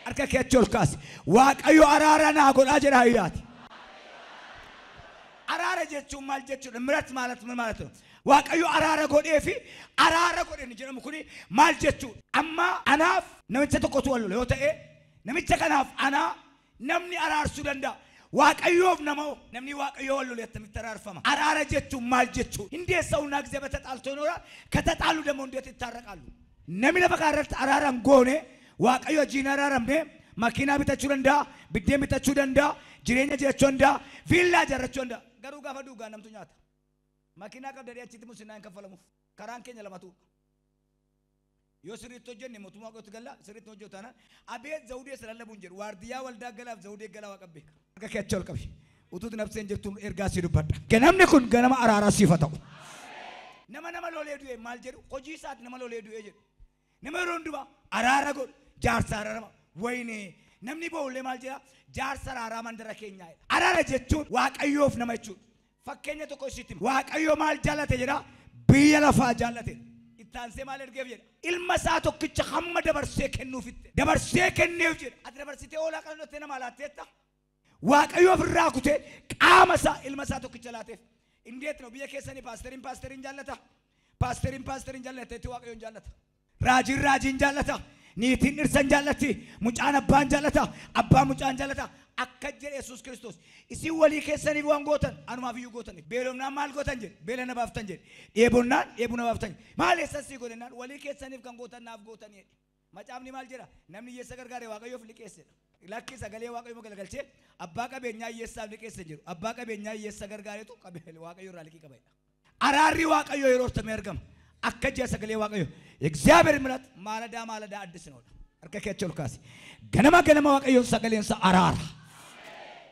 أركا كيتشول كاس واقعيو أرارنا أقول أجر هايات أرارة جتشو مال جتشو مرت مالت من مالته واقعيو أرارة قول إيه في أرارة قول إن جرا مكوني مال جتشو أما أناف نمشي تقطوا له يوتا إيه نمشي كناف أنا نمني أرار سوداندا واقعيو نمني واقعيو له ليتم ترار فما أرارة جتشو مال جتشو هندي سوناك زبتة ألتونورا كتتعلو دمون ديت تتارك ألو نمني بكارت أرارة غوني واقعيو جينا أرارة مده ماكينا بتشوداندا بديم بتشوداندا جيرينيا جتشوندا فيلا جرتشوندا garuga faduga namtu nyata makina ka dari achiti musina en kafalamu karan kenya lamatu yo sirito jenne mutuma ko tugalla sirito jotana abe zawde salalla bunjer wardiya walda galaf zawde galawa qabbe ka ketchol kabi utut nafsen jettum erga sidu badda ganamne kun ganama arara sifataw nama lole duwe mal jeru koji sat nama lole duwe jeru nama ronduba arara go jar sarara wayne namni bawle mal jera jar sarara mandara kenya arara jetun waaqayyof nama jetun fakkenya tokko sitim waaqayyo mal jalate jira biya lafa jalate itanse mal ergeef jira ilma sa tokkicha hamma dabarse kennuufitte dabarse kenneef jira at dabarsite ola qanote nama laatetta waaqayyof raakute qaama sa ilma sa tokkicha laateef indeet no biya keessani pastorin jallata pastorin jallata ti waaqayyon jallata raajin jallata نيتين إرسال جالتي مجانا بان جالتا أبا مجان جالتا أكجر يسوع كريستوس إسي ولي كسرني بوان غوتن أنا ما فيو غوتن بيلونا مال غوتن جل بيلنا بافتن جل يبونا بافتن مال يساسي غوتن ولي كسرني بكان غوتن ناف غوتن يه ما تعمني مال جرا نمني يسكر غاري واقع يوفلي كسر لكن سجلي واقع يوم كلا كلشة أبا كبينيا يسافلي كسر جل أبا كبينيا يسكر غاري تو كبيل واقع يورالي كي كبيل أراري واقع يوروس تمركم أكجر سجلي واقع يو إخزابر مرات مالدا أدسنود أركك يتشول كاسي غنما واقعيو سجلين سا أرار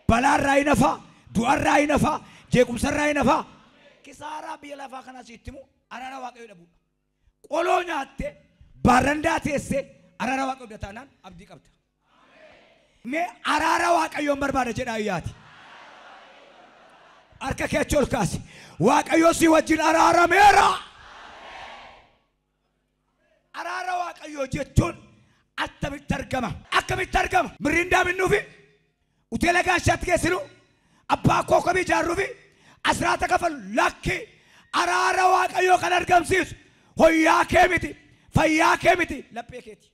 بلار راينفا دوار راينفا جيكم سر راينفا كسارا بيلا فاخنا سيتمو أرار واقعيو دبو قولونيا أتى بارندا تيسه أرار واقعيو دتانان أبدي كابتا مي أرار واقعيو بربادة جنايات أركك يتشول كاسي واقعيو سي وجين أرار ميرا أرارا واقعيو جتون أكمل ترجمة مريندا منو في وتلاقي شات كسرو أبا كوكا بيجارو في أسرات كفل لكي أرارا واقعيو كنرجم سيس هيا كميتي فيا كميتي لبيكتي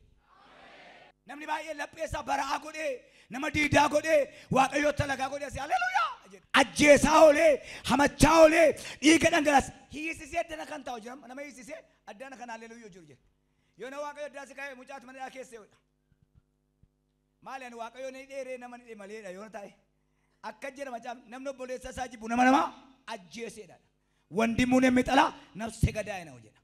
نمني باي لبيسا برا أقولي نما ديدا أقولي واقعيو تلاقي أقولي سي هاليلويا أجيسا هولي همتشا هولي إيكنا غلاس هي سيسي أدنا كان تاوجرام أنا ما هي سيسي أدنا كان هاليلويا جورجي يونا واقعيو دراسة كاي مجات من الأكيسة مالين واقعيو نيديري نمان ماليدا يونا تاي أكجر مجام نمنو بوليسا ساجي بونا منما أجيسة دا وندي مونه متلا نفسه كداينا وجنا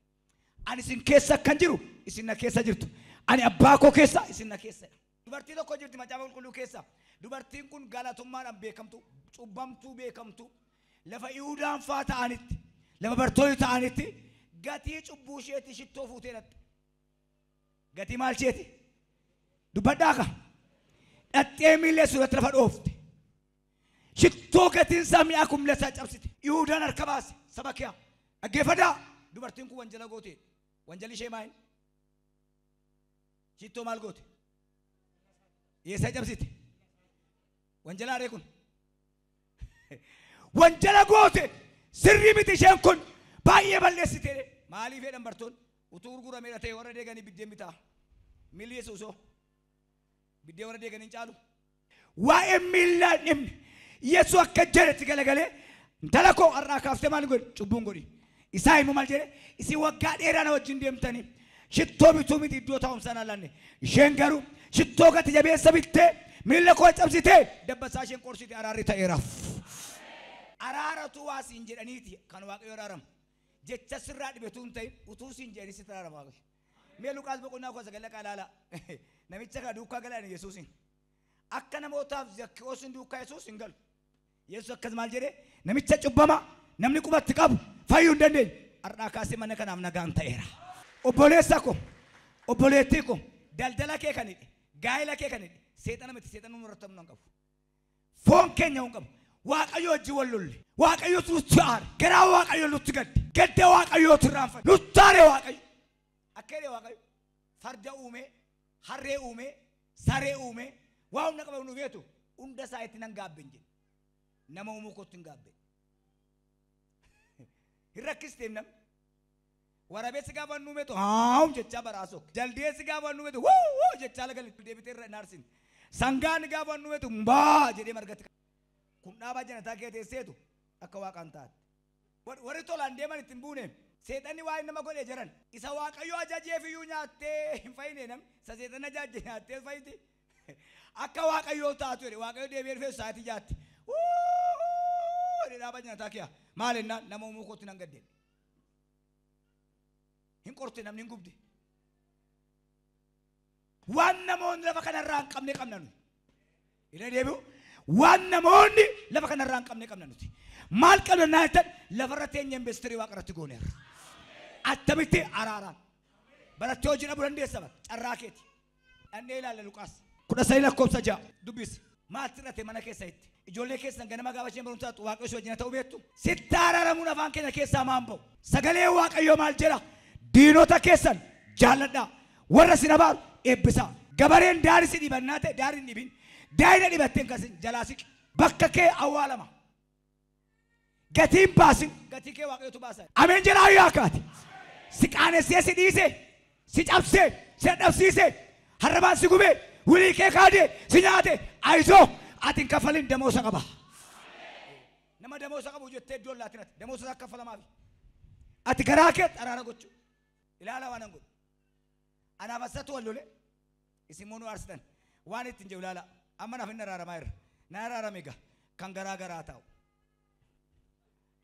أنا سين كيسا كنجرو إسنا كيسا جرتو أنا أباكو كيسا إسنا كيسا دوبارتي تو كوجرتي مجام كلو كيسا دوبارتي كون غلطومان أم بيكمتو شوبامتو بيكمتو لفا يودان فاتا أنيت لفا برتوي تا أنيتي غاتي شوبوشيتي شتو فوتينات غاتي مالشيتي دوباداكا أتيميلي سورة رفض أوفت شتو غاتين سامي أكم لسا جابسيتي يودان أركباس سباكيا أجيفدا دوبارتين كو وانجلا غوتي وانجلي شيماين شتو مال غوتي يسا جابسيتي وانجلا ريكون وانجلا غوتي سري بيتي شنكون بايه بلسيتي مالي في نمبرتون وتور غورا ميرتي ورا ديغاني بيديم بتا ملي سوسو بيدي ورا ديغاني چالو واميلان يسوع كجرت غلغله انتلكو اراكافته مان غد چوبون غدي اساي مو مالجره اسي وغا ديرانا وجين ديمتاني شتو بيتو ميدي دوتاوم سنالاني شنغرو شتو غت جبي سبيته ميلكو چبسيته دبساشن قرشيتي اراري تايراف ارارتو واسين جدانيتي كان واقيو رارم جچ سراد بيتون تاي وتوسين جري سترا باغ ميلو قاز بقنا كو زغلا قالالا نميچا دوكا غلان يسوسين أكنا موتاف زكوسن دوكا يسوس إنقل يسوع كزمال جري نميتش تجبما نمني كوبا تكاب فايون دندي أرنا كاسي منا كنا منا غان تيرا أبوليتيكو دلدلا كي كني غايلا كي كني سيتانا مت سيتانا مرتب نانكاب فون كينيا نانكاب واقعيو جوالول واقعيو توستار كرا واقعيو لوتغد كد واقعيو ترانف لوتاري واقعي أكيد واقعي فرد أومي حرّي أومي saree uume waa humna qaba nu beetu hunda isaa itti nan gaabben jedhe nama uumuu kootti hin gaabbe hin rakkisteen namni waraabessi gaafa nu beetu haam jechaa baraasoo jaldeessi gaafa nu beetu wuu jechaa lagali deebitee irra naarsin sangaan gaafa nu beetu mbaa jedhee margatti kun dhaabaa janataa kee teesseetu akka waaqaan taate warri tolaan deeman ittiin buune seexanni waa nama godhee jiran isa waaqayyo ajajeef iyyuu nyaattee hin fayyine namni isa seexanni ajaje nyaattee fayyiti akka waaqayyo taatu jedhe waaqayyo deebi'ee dhufee sa'aatii jaatti dhaabaa janataa kee maal ennaan nama uumuu kootti nan gaddeen hin qorte namni hin gubde waan namoonni lafa kanarraa hin qabne qabna nuti ila deebi'u waan namoonni lafa kanarraa hin qabne qabna nuti maal qabna naatan lafarra teenya investirii waaqarratti gooneerra attamitti araaraan baratti hojii dhabuu dandeessa bara carraa keeti dhannee ilaalla Luqaas 13:6 dubbisi maal tirate mana keessa itti ijoollee keessan ganama gaafa isheen barumsaa waaqayyo wajjin ta'uu beektu sitti araaramuun afaan keenya keessaa maan ba'u sagalee waaqayyo maal jedha diinota keessan jaalladhaa warra sin abaaru eebbisaa gabareen daarisi dhibannaa ta'e daariin dhibin daa'ina dhibatteen kasin jalaa siqi bakka kee awwaalama gatiin baasin gatii kee waaqayyotu baasa ameen jedhaa yaakaati si qaanessee si dhiise si cabsee si dadhabsiise harrabaan si gubee wilii kee kaadee si nyaate ayisoo atin kafalin damoosa qaba nama damoosa qabu jettee iddoon laatinati damoosa isaa kafalamaafi ati garaa kee araara gochuu ilaala waan an godhu anaaf asatu wallole isin moonu aarsitan waan ittiin jedhu ilaala amma naaf hin araaramaa irra na araarame egaa kan garaa garaa taa'u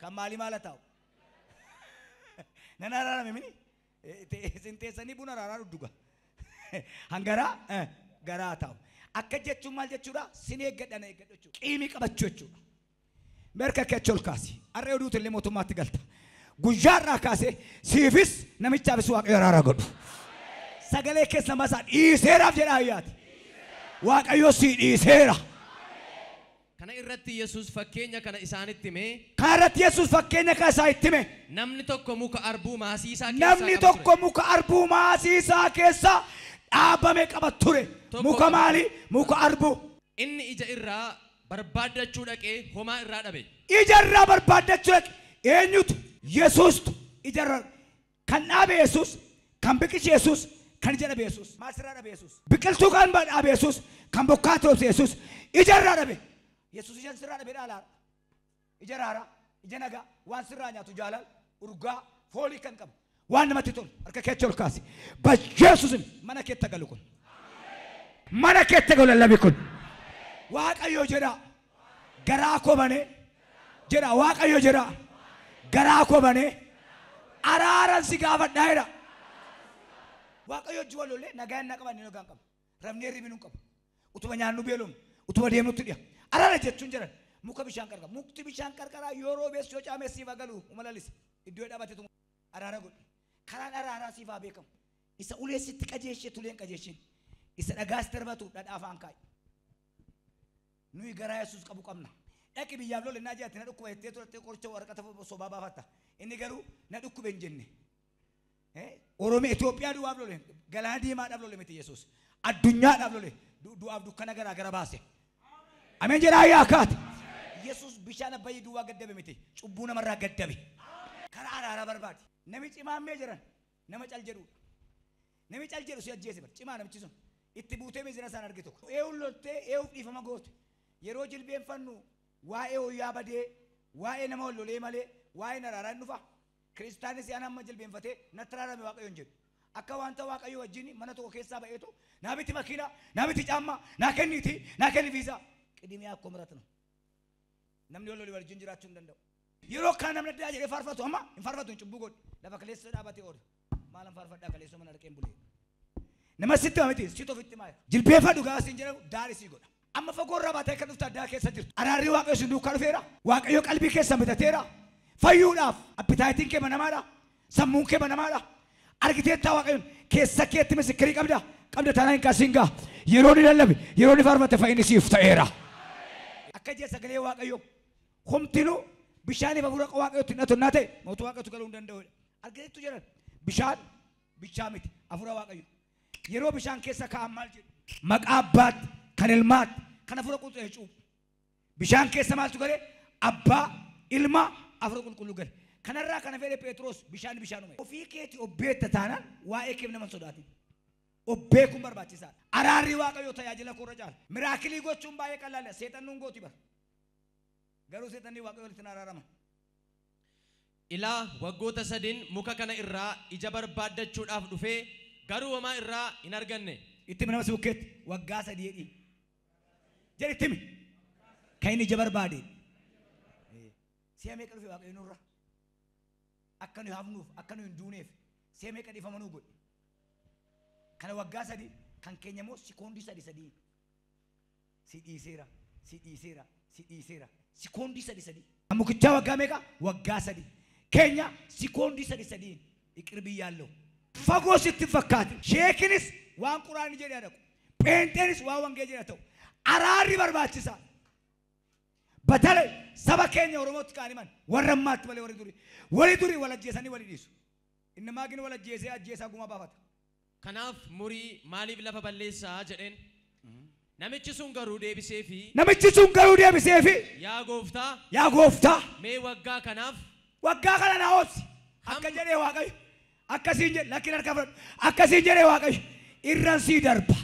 kan maali maala taa'u nan araarame mini isin teessanii buna araaraa dhudhuga hangaraa garaa taa'u akka jechuun maal jechuudha sin eeggadha na eeggadha jechuudha qiimii qabachuu jechuudha merka keecha ol kaasi har'a oduutu illee mootummaatti galta guyyaarraa kaasee siifis namichaafis waaqayyo araaraa godhu sagalee keessa masaa dhiiseeraaf jedha ayyaati waaqayyo si dhiiseera kana irratti Yesuus fakkeenya kana isaanitti hime kana irratti Yesuus fakkeenya kana isaanitti hime namni tokko muka arbuu maasiisaa keessa dhaabame qaba ture muka maali muka arbuu inni ija irraa barbaadachuu dhaqee homaa irraa dhabe ija irraa barbaadachuu dhaqe eenyutu Yesuustu ija irraa kan dhaabe Yesuus kan biqilche Yesuus kan ija dhabe Yesuus maasirraa dhabe Yesuus biqiltuu kan dhaabe Yesuus kan bokkaa toobse Yesuus ija irraa dhabe Yesuus ija sirraa dhabe dhaala ija raara ija nagaa waan sirraa nyaatu jaalal urgaa foolii kan qabu waan namatti tolu harka keecha ol kaasi Yesuusin mana keetta galu kun mana keetta galu lallabi kun waaqayyo jedha garaa koo banee jedha waaqayyo jedha garaa koo banee araaran si gaafadhaa jedha waaqayyo wajji wal lolee nagaa hin qaban nagaa hin qabu rafnee ribinuu qabu utuma nyaannu beelum utuma deemnutti dhiya araara jechuun jedhan muka bishaan qarqara mukti bishaan qarqaraa yeroo bees yoo caamessiif agalu umalalis iddoo dhaabate araara godhu karaan araaraa siif haa beekamu isa uleessitti qajeeshee tuleen qajeeshin isa dhagaas darbatu dhadhaafaan kaa'i nuyi garaa Yesuus qabu qabna dhaqi biyyaaf lolle naa jaatti na dhukkuba jettee turte qoricha waraqata sobaa baafatta inni garuu na dhukkube hin jenne Oromoo Itoophiyaa du'aaf lolle galaana diimaadhaaf lolle miti Yesuus addunyaadhaaf lolle du'aaf dukkana garaa gara baase ameen jedhaa yaakaati Yesuus bishaan abbayyii duwwaa gaddabe miti cubbuu namarraa gaddabe karaa araaraa barbaade nami cimaamee jiran nama cal jedhu si ajjeese bar cimaa namichi sun itti buutee mizina isaan arge tokko eewun loltee eewuf dhiifama goote yeroo jilbeenfannu waa'ee hoyyaa badee waa'ee nama wal lolee malee waa'ee araaraa hin dhufa kiristaanis yaan amma jilbeenfatee natti araarame waaqayyoon jedhu akka wanta waaqayyo wajjin mana tokko keessaa ba'eetu naa biti makiinaa naa biti caammaa naa kenni viizaa qidimiyaa akkoo miratna namni wal lolii wajjin jiraachuu hin danda'u yeroo kana namni addaa jedhee faarfatu amma hin faarfatu hin cubbuu godhu lafa kaleessa dhaabatee oolu maalan faarfadhaa kaleessa mana dhaqeen bulee nama sitti mamiti sitti ofitti maaya jilbeeffadhu gaasiin jedhamu daarisii godha amma fagoorraa baatee kan dhufta addaa keessa jirtu araarri waaqayyo sun duukaa dhufeera waaqayyo qalbii keessa bitateera fayyuudhaaf appitaayitiin kee banamaadha sammuun kee banamaadha argiteettaa waaqayyoon keessa keetti misikirii qabda taanaa hin kaasiin gaa yeroo ni lallabe yeroo ni faarfate fayyini siif ta'eera akka jee sagalee waaqayyo humtinuu bishaaniif hafuura waaqayyootti hidhatu naa ta'e mootummaa waaqayyootti galuu hin danda'udha argiteettu jedhan bishaan miti hafuura waaqayyo yeroo bishaan keessa kaa'an maal jedhu maqaabbaat kan ilmaat kan afura qulqulluu jechuudha. Bishaan keessa maaltu gale abbaa ilma afura qulqulluu gale. Kanarraa kana fedhe Phexros bishaan uume. Ofii keetii obbeetta taanaan waa'ee keef nama sodaatin. Obbee kun barbaachisaadha. Araarri Waaqayyoo tajaajila koorra caala. Miraakilii gochuun baay'ee qal'aadha. Seexannuun gooti bara. Garuu seexanni Waaqayyoo walitti araarama. Ilaa waggoota sadiin muka kana irraa ija barbaaddachuudhaaf dhufee garuu homaa irraa hin arganne. Itti nama sibukkeetti waggaa sadii jedhii. Jedhi ittimi. Kan inni ija barbaade. Si'a meeqa dhufe Waaqayyo nurra? Akka nu hafnuuf, akka nu hin duuneef si'a meeqa dhiifama nuu godhe? Kana waggaa sadii kan keenya immoo sikoondii sadii. Si dhiiseera. Sikoondii sadii. Mukichaa waggaa meeqa? Waggaa sadii. Keenya sikoondii sadii. Iqir biyyaallee. Fagoo sitti fakkaate. Sheekinis waan quraanii jedhee dhaqu. Pheenxeenis waan wangee jedhee ta'u. Araarri barbaachisaa. Batale saba keenya Oromootti kaaniman warra ammaatti malee warri durii wal ajjeesanii wali dhiisu. Inni maagin wal ajjeesaa gumaa baafata. Kanaaf murii maaliif lafa balleessaa jedheen. Namichi sun garuu deebisee fi yaa gooftaa mee waggaa kana naa oobsi akka jedhee Waaqayyo akkasiin jedhe lakkin harka fudhadhu akkasiin jedhee Waaqayyo irran sii darba.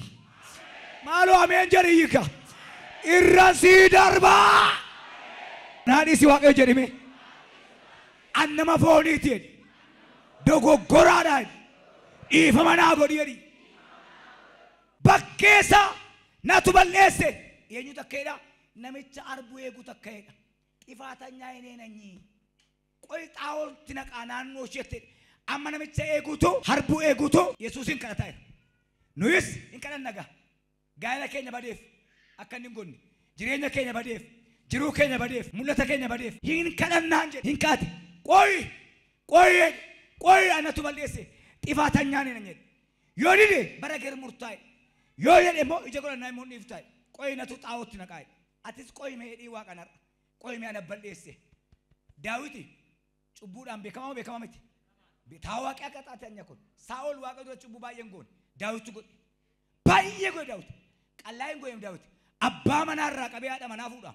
Maaloo ameen jedhi hiika irran sii darba. Naadhiisi Waaqayyo jedhime annama fooniitiin dogoggoraadhaan dhiifama naa godhi jedhi bakkeessa natu balleesse eenyu takkeedha namicha arbuu eegu takkeedha xifaatanyaa hineenanyii qoy xaawolti naqaa naannoo isheetti amma namicha eeguutu harbuu eeguutu Yesuusin kadhataa nuyis hin kadhannaga gaa'ela keenya badeef akka inni hin gonne jireenya keenya badeef jiruu keenya badeef mul'ata keenya badeef hin kadhannaan jedhe hin kaate qoy anatu balleesse xifaatanyaa hineenanyee yoo dide bara gar murtaa'e yoo jedhe immoo ija godhannaa immoo dhiiftaa'e qoy natu xaawolti naqaa atis qoy meedhii waaqanarra qoy mee ana balleesse Daawiti cubbuudhaan beekama miti. Taa Waaqaa qaxaate anya kun Saa'ol Waaqa dura cubbuu baay'een goone Daawiti godhe baay'ee godhe Daawiti qallaa'een goone Daawiti abbaa manaarraa qabee haadha manaa fuudha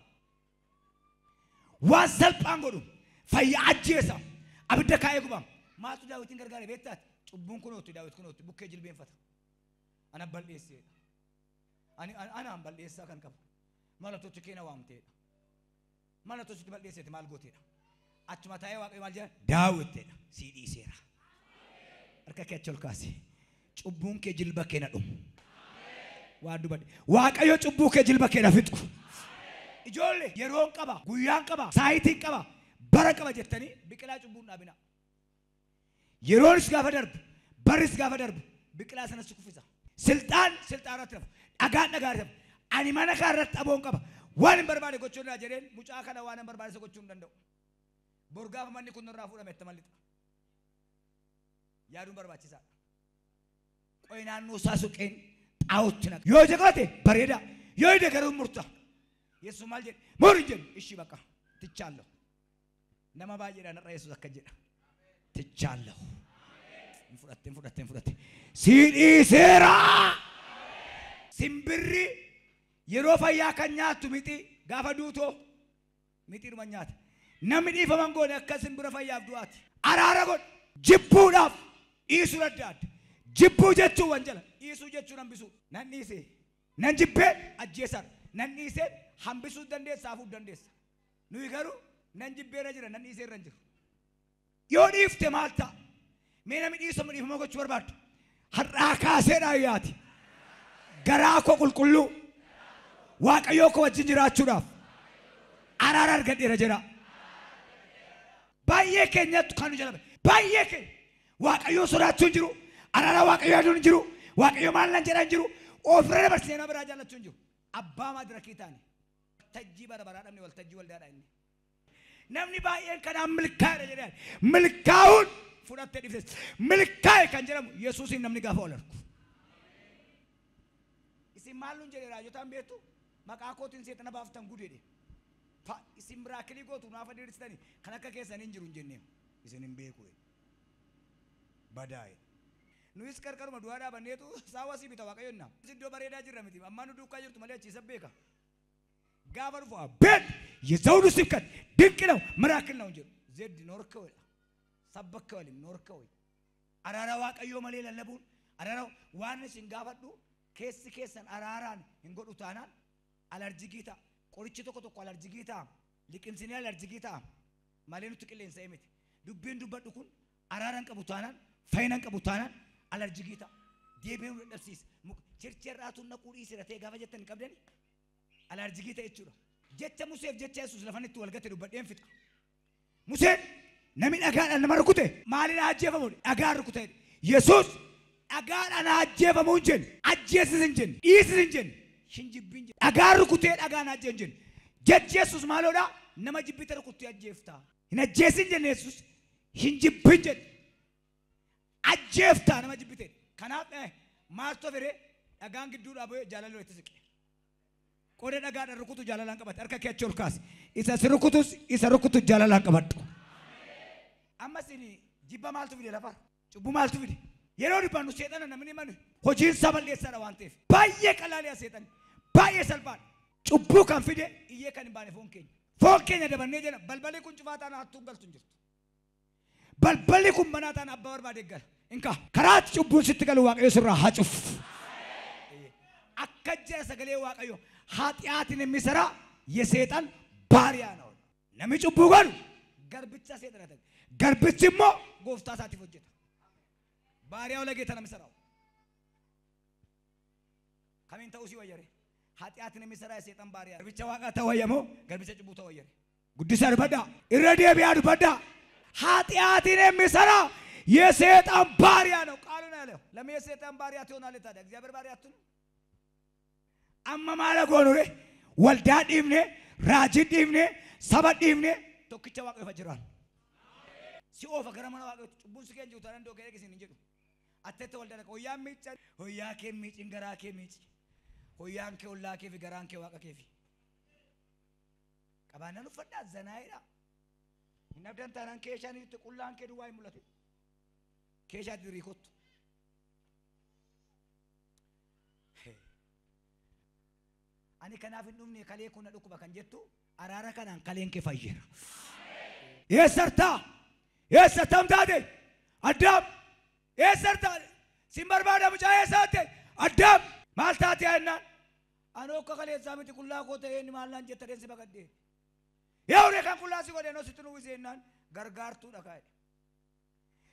waan salphaan godhu fayyaa ajjeesa abidda kaa'ee gubama maaltu Daawitiin gargaare beektaati cubbuun kunooti Daawit kunooti bukkee jilbeenfata ana balleessee anaan balleessaa kan qabu mala tokko keena waamteedha mala tokko balleesseeti maal gooteedha achuma taa'ee Waaqayyo maal jedha Daawitteedha sii dhiiseera harka kee achi ol kaase cubbuun kee jilba kee na dhumu waa dubadhe Waaqayyo cubbuu kee jilba kee na fixu ijoollee yeroon qaba guyyaan qaba saayitiin qaba bara qaba jettanii biqilaa cubbuun dhaabina yeroonis gaafa darbu barris gaafa darbu biqilaa sanas kuffisa silxaanatti rafu dhagaan rafu ani mana kaa irratti dhaboon qaba waan hin barbaade gochuu irraa jedheen mucaa kana waan hin barbaade gochuu hin danda'u bor gaafa manni kun irraa fuudhame itti mallixa yaaduun barbaachisaadha qoy naannoo isaa suqeen xaawutti naqa yoo jaqate bareeda yoo ide garuu murta Yesuus maal jedhe mori jedhu ishi baqa tichaallo nama baay'eedhaan irra Yesuus akka jedha tichaallo fudhatte sii dhiiseera simbirri yeroo fayyaa kan nyaattu miti gaafa duutoo miti dhuma nyaata namni dhiifaman goone akka simbira fayyaaf du'aati araara godhe jibbuudhaaf dhiisuu adda jibbuu jechuun wanjala dhiisuu jechuun hambisuu nan dhiisee nan jibbee ajjeesar nan dhiisee hambisuu dandeessa hafuuf dandeessa nuyi garuu nan jibbeera jira nan dhiisee irra jiru yoo dhiifte maal ta'a mee namni dhiisamu dhiifama gochuu barbaaddu har'aa kaaseedhaa yaati garaa koo qulqulluu Waaqayyoo koo wajjin jiraachuudhaaf araara argadheera jira baay'ee keenyatti kan nu jalaba baay'ee keenya Waaqayyoo sodaachuun jiru araara Waaqayyoo yaaduun jiru Waaqayyoo maal nan jedhan jiru ofirra dabarsee nama biraa jaallachuun jiru abbaa maadirakii taane waltajjii bara baraa dhabne waltajjii waldaadha inni namni baay'een kanaan milkaa'eera jedhan milkaa'uun fudhattee dhiftes milkaa'e kan jedhamu Yesuusin namni gaafa ol argu isin maalluun jedhe raajotaan beektu maqaa kootiin seexana baaftan gudeedhe isin miraakilii gootu naaf adeemsitanii kan akka keessan hin jiru hin jennee isin hin beeku badaa'e Nuyi qarqaruma du'aa dhaabanneetu saawasii bita waaqayyoon na. Iddoo bareedaa jirra miti. Amma nu duukaa jirtu malee achiisa beeka. Gaafa dhufu abbeen የዘውዱ ስብከት ድንቅ ነው ምራክል ነው እንጂ ዘድ ኖርከው ሰበከው ኖርከው አራራ ዋቀዮ መሌ ለለቡን አራራ ዋንስ እንጋፈዱ ኬሰን አራራን እንጎዱታናል አለርጂጊታ ቆርጭ ተቆ አለርጂጊታ ሊቅምሲኒ አለርጂጊታ ማለኑ ትቅሌን ሳይመት ዱቤን ዱበዱኩን አራራን ቀቡታናል ፈይናን ቀቡታናል አለርጂጊታ ዴቤው ደርሲስ ቸርቸራቱና ቁሪ ሲረቴ ጋፈጀተን ቀብደን አለርጂጊታ ይችላል جت موسى جت يسوع لفنت والقت ربنا ينفت موسى نمين أجار أنا مركوته مالنا أجيب مون أجار ركوته يسوع أجار أنا أجيب مونجن أجيس زنجن إيس زنجن شنجي بينجن أجار ركوته أجار أنا زنجن جت يسوع مالودا نما جيب بيتر ركوته أجيفتا هنا جيسنجن يسوع شنجي بينجن أجيفتا نما جيب بيتر كناب مارتو فيري أجان كدور أبوي جالالو يتسك Kode daga ada rukutu jalalan kabat. Arka kia curkas. Isa rukutu jalalan kabat. Amma sini jibba maal tu video lapar. Cubu maal tu video. Yeroo di panu setan namni manu. Hojiin sabal desa rawanteef. Baay'ee qalaalee setan. Baay'ee salphaan. Cubbuu kan fide iyyee kan hin baane foon keenya. Foon keenya dabannee jira. Balballi kun cufaataan hattuu galtu hin jirtu. Balballi kun banaataan abbaa barbaade gala. Inka karaatti cubbuun sitti galu waaqayyo sirraa haa cufu. Akka jira sagalee waaqayyo. ኃጢአትን የሚሰራ የሰይጣን ባሪያ ነው ነምጭ ቡጋሉ ገርብቻ ሰይጣን አተ ገርብችሞ ጎፍታ ሳቲፍ ወጀታ ባሪያው ለጌታ ነው የሚሰራው ከመን ተውሲ ወየረ ኃጢአትን የሚሰራ የሰይጣን ባሪያ ገርብቻ ዋቃ ተወየሞ ገርብቻ ጭቡ ተወየረ ጉዲሳር በዳ ኢረዲ ቢያዱ በዳ ኃጢአትን የሚሰራ የሰይጣን ባሪያ ነው ቃሉ ነው ያለው ለምን የሰይጣን ባሪያ ትሆናለህ ታዲያ እግዚአብሔር ባሪያ አትሆን amma mala gonure walda dimne raji dimne sabat dimne tokkicha waaqe fajiran si ofa garamana waaqe cubbun siken juutan do kee kisin injedu attete walda ko hoyya miicha hoyya ke miichi ngara ke miichi hoyyan ke ulla ke fi garan ke waaqa ke fi qabana nu fadda zanaira inabdan tanan ke shani te qullan ke duwai mulate ke shadi rikot ani kanaaf dhumne kalee kun dhukuba kan jettu araara kanaan kaleen ke fayyira yeesartam taate addaam yeesarta simbarbaada mucaa yeesaate addaam maal taate annaan anoo akka kalee saamiti qullaa koo ta'ee ni maal naan jetta deensi bagadde yaawne kan qullaa si godhe noo sitti nu wiseenaan gargaartuu dhakaa'e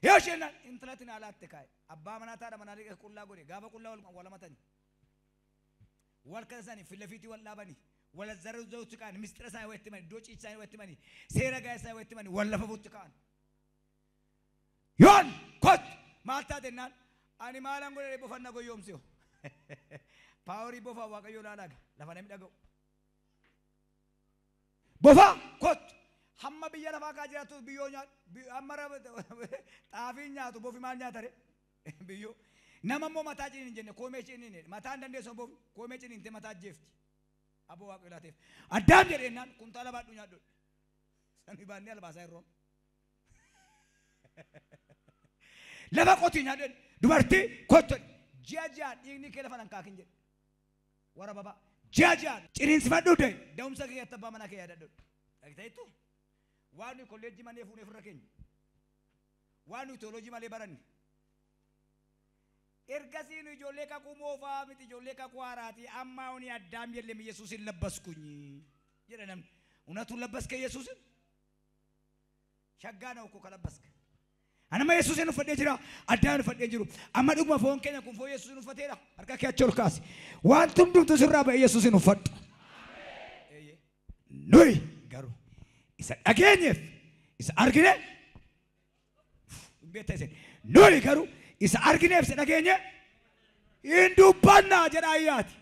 yoo sheenaan intalatti na alaatte kaa'e abbaa manaa taadha manaa dhiqe qullaa godhe gaafa qullaa walamatani والكذا في اللفيتي واللابني ولا الزر زوج كان مستر ساي ويتمني دوتش ساي ويتمني سيرة جاي ساي ويتمني ولا فبوت كان يون كت ما تادنان أنا ما لام قولي بفنا كو يوم سيو باوري بفا واقع يولا لاج لفنا ميداكو بفا كت هم بيجا لفا كاجراتو بيونا أمرا تافين ياتو بفي مال ياتره بيو nama mo mata jini jenne ko me jini ne mata ndande so bo ko me jini te mata jefti abo wa qelatif adam jere nan kun tala ba dunya do sani ba ne alba say rom laba qoti nya den dubarti kotto jaja dini ke lafa nan ka kinje wara baba jaja cirin sifadu de dawum sa ke tabba mana ke yada do agtaitu wanu college mane fu ne furaken wanu theology male barani ergasinu ijoollee kakuu moofaa miti ijoollee kakuu haaraati amma uni addaam yellem yesuusin labbaskuñi jedha namni unatu labbaske yesuusin shaggaa na uko kalabbaske anama yesuusin uffadhee jira addaan uffadhee jiru amma dhuguma foon keenya kun foon yesuusin uffateedha harka kee achi ol kaasi waan tumdumtu sirraa ba'e yesuusin uffadhu nuyi garuu isa dhageenyeef isa argine beektaa isin nuyi garuu isa argineef se dhageenye indubbanna jedha ayyaati